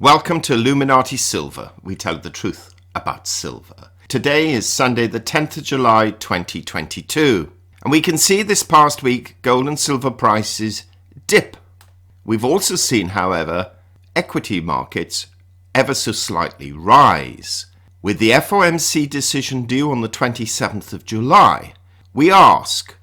Welcome to Illuminati Silver. We tell the truth about silver. Today is Sunday the 10th of July 2022. And we can see this past week gold and silver prices dip. We've also seen, however, equity markets ever so slightly rise. With the FOMC decision due on the 27th of July, we ask,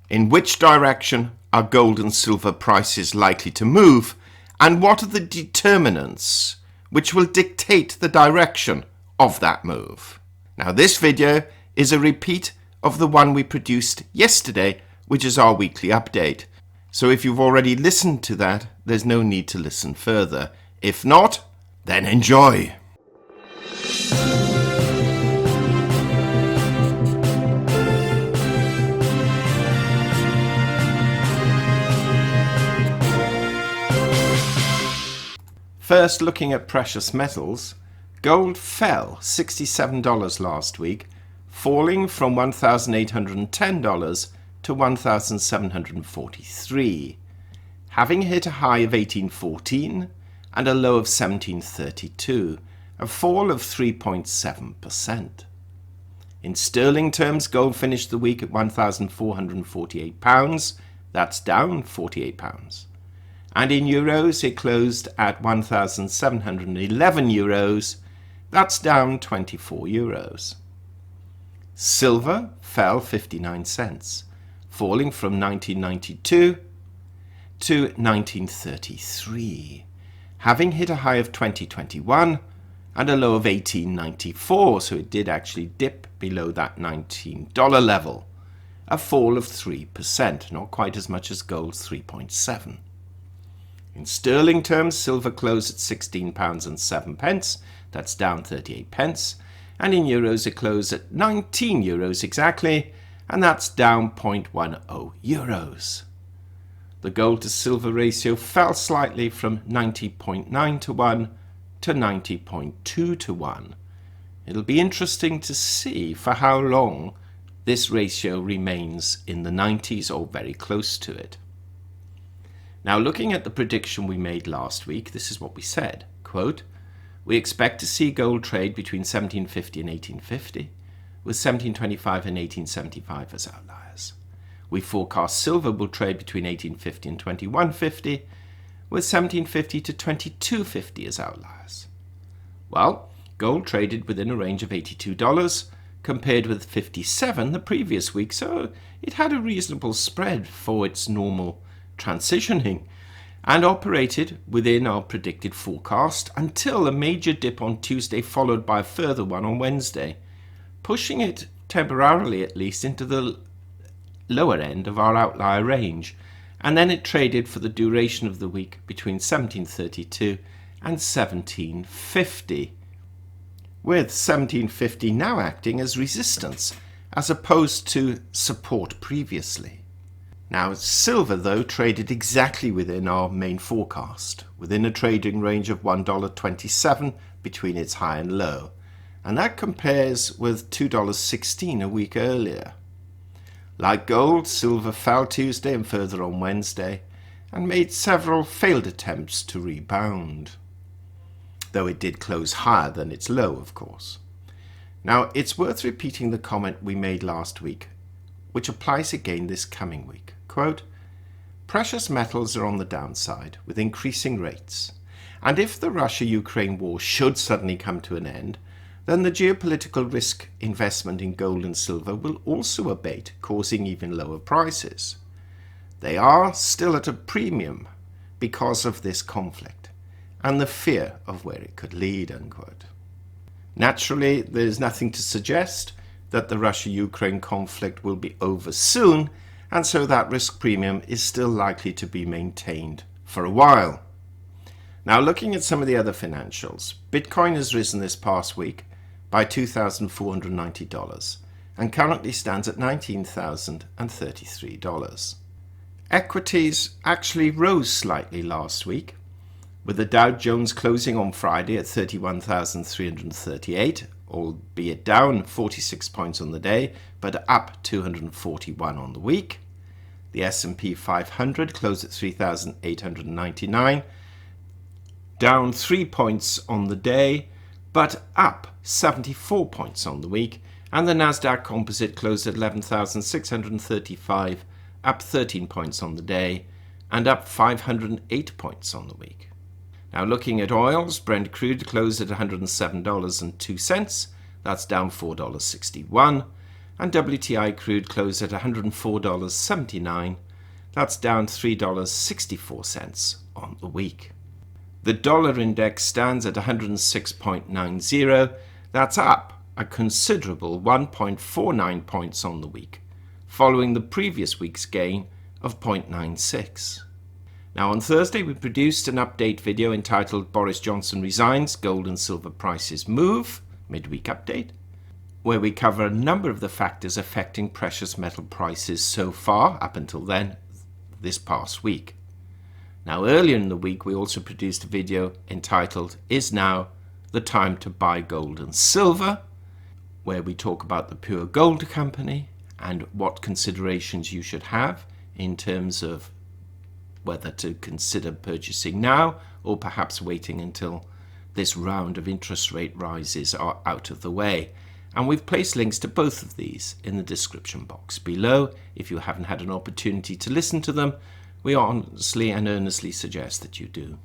in which direction are gold and silver prices likely to move, and what are the determinants which will dictate the direction of that move? Now, this video is a repeat of the one we produced yesterday, which is our weekly update. So if you've already listened to that, there's no need to listen further. If not, then enjoy. First, looking at precious metals, gold fell $67 last week, falling from $1,810 to $1,743, having hit a high of 1814 and a low of 1732, a fall of 3.7%. In sterling terms, gold finished the week at £1,448, that's down £48. And in euros, it closed at 1,711 euros. That's down 24 euros. Silver fell 59 cents, falling from 1992 to 1933, having hit a high of 2021 and a low of 1894, so it did actually dip below that $19 level, a fall of 3%, not quite as much as gold's 3.7. In sterling terms, silver closed at £16.07, that's down 38 pence, and in euros it closed at 19 euros exactly, and that's down 0.10 euros. The gold to silver ratio fell slightly from 90.9 to 1 to 90.2 to 1. It'll be interesting to see for how long this ratio remains in the 90s or very close to it. Now, looking at the prediction we made last week, this is what we said, quote, "We expect to see gold trade between 1750 and 1850, with 1725 and 1875 as outliers. We forecast silver will trade between 1850 and 2150, with 1750 to 2250 as outliers." Well, gold traded within a range of $82, compared with $57 the previous week, so it had a reasonable spread for its normal transitioning and operated within our predicted forecast until a major dip on Tuesday, followed by a further one on Wednesday, pushing it temporarily at least into the lower end of our outlier range, and then it traded for the duration of the week between 1732 and 1750, with 1750 now acting as resistance as opposed to support previously. Now, silver, though, traded exactly within our main forecast, within a trading range of $1.27 between its high and low, and that compares with $2.16 a week earlier. Like gold, silver fell Tuesday and further on Wednesday, and made several failed attempts to rebound, though it did close higher than its low, of course. Now, it's worth repeating the comment we made last week, which applies again this coming week. Quote, "Precious metals are on the downside with increasing rates, and if the Russia-Ukraine war should suddenly come to an end, then the geopolitical risk investment in gold and silver will also abate, causing even lower prices. They are still at a premium because of this conflict and the fear of where it could lead," unquote. Naturally, there's nothing to suggest that the Russia-Ukraine conflict will be over soon, and so that risk premium is still likely to be maintained for a while. Now, looking at some of the other financials, Bitcoin has risen this past week by $2,490 and currently stands at $19,033. Equities actually rose slightly last week, with the Dow Jones closing on Friday at 31,338, albeit down 46 points on the day, but up 241 on the week. The S&P 500 closed at 3,899, down 3 points on the day, but up 74 points on the week, and the Nasdaq Composite closed at 11,635, up 13 points on the day, and up 508 points on the week. Now looking at oils, Brent crude closed at $107.02, that's down $4.61, and WTI crude closed at $104.79, that's down $3.64 on the week. The dollar index stands at 106.90, that's up a considerable 1.49 points on the week, following the previous week's gain of 0.96. Now on Thursday we produced an update video entitled Boris Johnson Resigns, Gold and Silver Prices Move, midweek update, where we cover a number of the factors affecting precious metal prices so far, up until then, this past week. Now earlier in the week we also produced a video entitled Is Now the Time to Buy Gold and Silver, where we talk about the Pure Gold Company and what considerations you should have in terms of whether to consider purchasing now or perhaps waiting until this round of interest rate rises are out of the way. And we've placed links to both of these in the description box below. If you haven't had an opportunity to listen to them, we honestly and earnestly suggest that you do.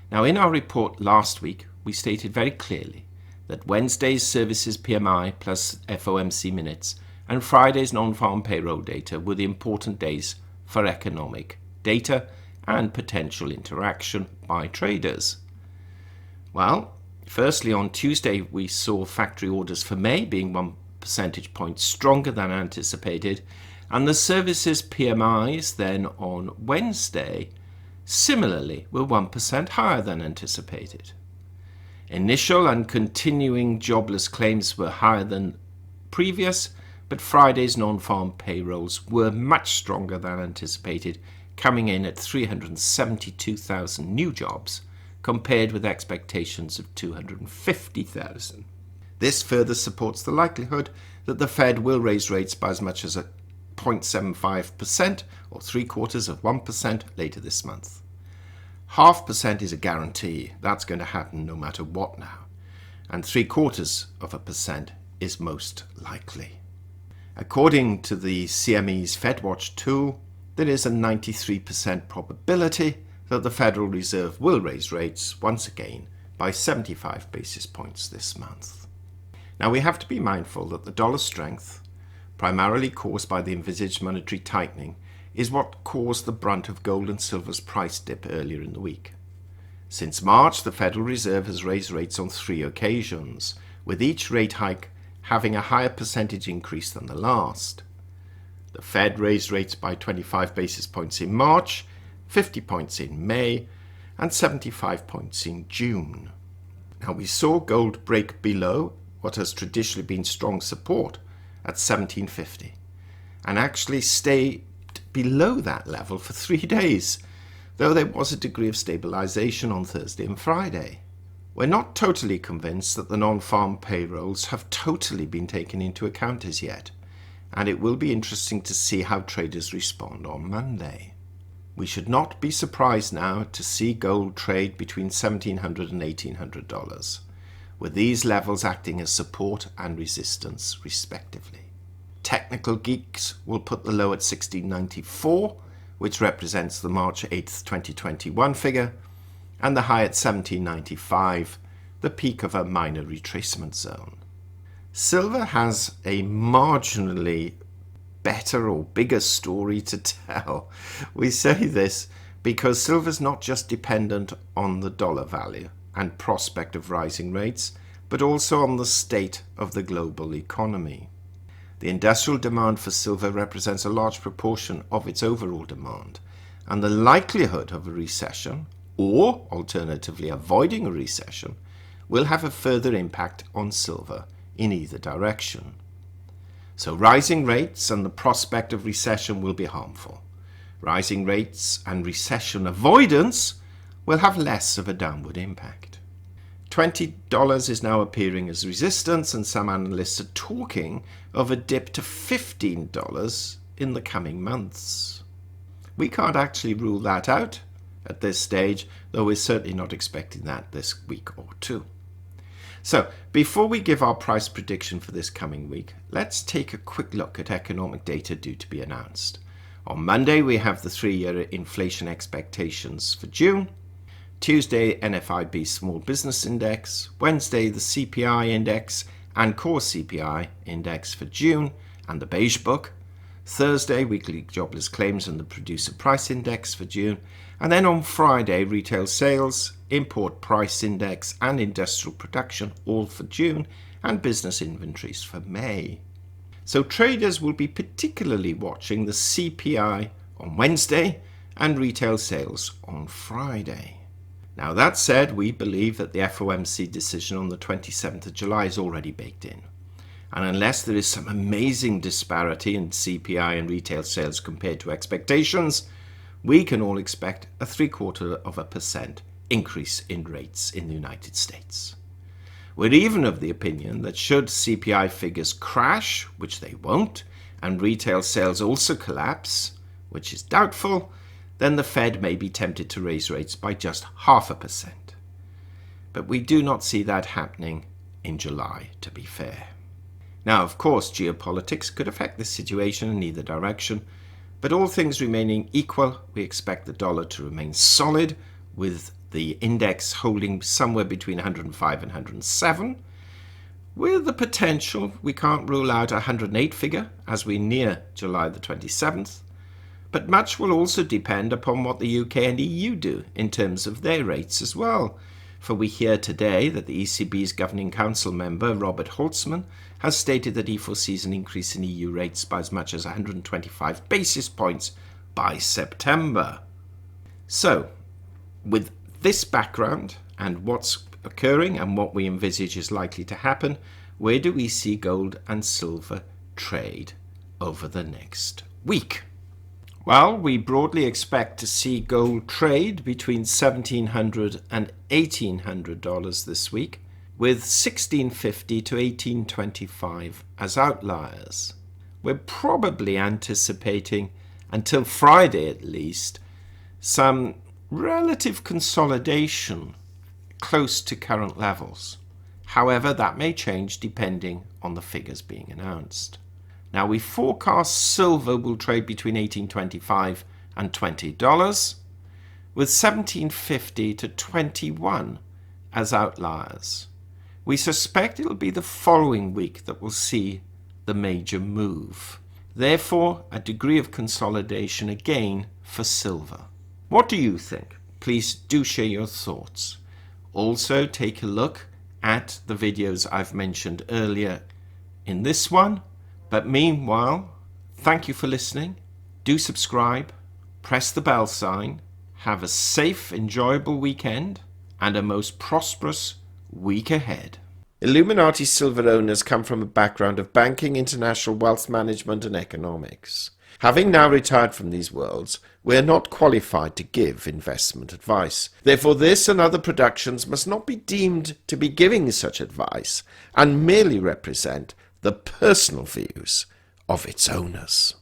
Now in our report last week, we stated very clearly that Wednesday's services PMI plus FOMC minutes and Friday's non-farm payroll data were the important days for economic data and potential interaction by traders. Well, firstly, on Tuesday, we saw factory orders for May being 1 percentage point stronger than anticipated, and the services PMIs then on Wednesday similarly were 1% higher than anticipated. Initial and continuing jobless claims were higher than previous, but Friday's non-farm payrolls were much stronger than anticipated, coming in at 372,000 new jobs, compared with expectations of 250,000. This further supports the likelihood that the Fed will raise rates by as much as 0.75% or 0.75% later this month. 0.5% is a guarantee. That's going to happen no matter what now. And 0.75% is most likely. According to the CME's FedWatch tool, there is a 93% probability that the Federal Reserve will raise rates once again by 75 basis points this month. Now we have to be mindful that the dollar strength, primarily caused by the envisaged monetary tightening, is what caused the brunt of gold and silver's price dip earlier in the week. Since March, the Federal Reserve has raised rates on 3 occasions, with each rate hike having a higher percentage increase than the last. The Fed raised rates by 25 basis points in March, 50 points in May, and 75 points in June. Now we saw gold break below what has traditionally been strong support at 1750, and actually stay below that level for 3 days, though there was a degree of stabilization on Thursday and Friday. We're not totally convinced that the non-farm payrolls have totally been taken into account as yet, and it will be interesting to see how traders respond on Monday. We should not be surprised now to see gold trade between $1,700 and $1,800, with these levels acting as support and resistance respectively. Technical geeks will put the low at 1694, which represents the March 8th, 2021 figure, and the high at 1795, the peak of a minor retracement zone. Silver has a marginally better or bigger story to tell. We say this because silver is not just dependent on the dollar value and prospect of rising rates, but also on the state of the global economy. The industrial demand for silver represents a large proportion of its overall demand, and the likelihood of a recession, or alternatively avoiding a recession, will have a further impact on silver in either direction. So rising rates and the prospect of recession will be harmful. Rising rates and recession avoidance will have less of a downward impact. $20 is now appearing as resistance, and some analysts are talking of a dip to $15 in the coming months. We can't actually rule that out, at this stage, though we're certainly not expecting that this week or two. So, before we give our price prediction for this coming week, let's take a quick look at economic data due to be announced. On Monday, we have the 3-year inflation expectations for June. Tuesday, NFIB Small Business Index. Wednesday, the CPI Index and Core CPI Index for June and the Beige Book. Thursday, weekly jobless claims and the Producer Price Index for June. And then on Friday, retail sales, import price index and industrial production, all for June, and business inventories for May. So traders will be particularly watching the CPI on Wednesday and retail sales on Friday. Now that said, we believe that the FOMC decision on the 27th of July is already baked in. And unless there is some amazing disparity in CPI and retail sales compared to expectations, we can all expect a 0.75% increase in rates in the United States. We're even of the opinion that should CPI figures crash, which they won't, and retail sales also collapse, which is doubtful, then the Fed may be tempted to raise rates by just 0.5%. But we do not see that happening in July, to be fair. Now, of course, geopolitics could affect this situation in either direction, but all things remaining equal, we expect the dollar to remain solid, with the index holding somewhere between 105 and 107, with the potential, we can't rule out a 108 figure as we near July the 27th, but much will also depend upon what the UK and EU do in terms of their rates as well. For we hear today that the ECB's Governing Council member, Robert Holtzman, has stated that he foresees an increase in EU rates by as much as 125 basis points by September. So, with this background and what's occurring and what we envisage is likely to happen, where do we see gold and silver trade over the next week? Well, we broadly expect to see gold trade between $1,700 and $1,800 this week, with $1,650 to $1,825 as outliers. We're probably anticipating, until Friday at least, some relative consolidation close to current levels. However, that may change depending on the figures being announced. Now, we forecast silver will trade between $18.25 and $20, with $17.50 to $21 as outliers. We suspect it'll be the following week that will see the major move. Therefore, a degree of consolidation again for silver. What do you think? Please do share your thoughts. Also, take a look at the videos I've mentioned earlier in this one. But meanwhile, thank you for listening. Do subscribe, press the bell sign, have a safe, enjoyable weekend, and a most prosperous week ahead. Illuminati Silver owners come from a background of banking, international wealth management, and economics. Having now retired from these worlds, we are not qualified to give investment advice. Therefore, this and other productions must not be deemed to be giving such advice and merely represent the personal views of its owners.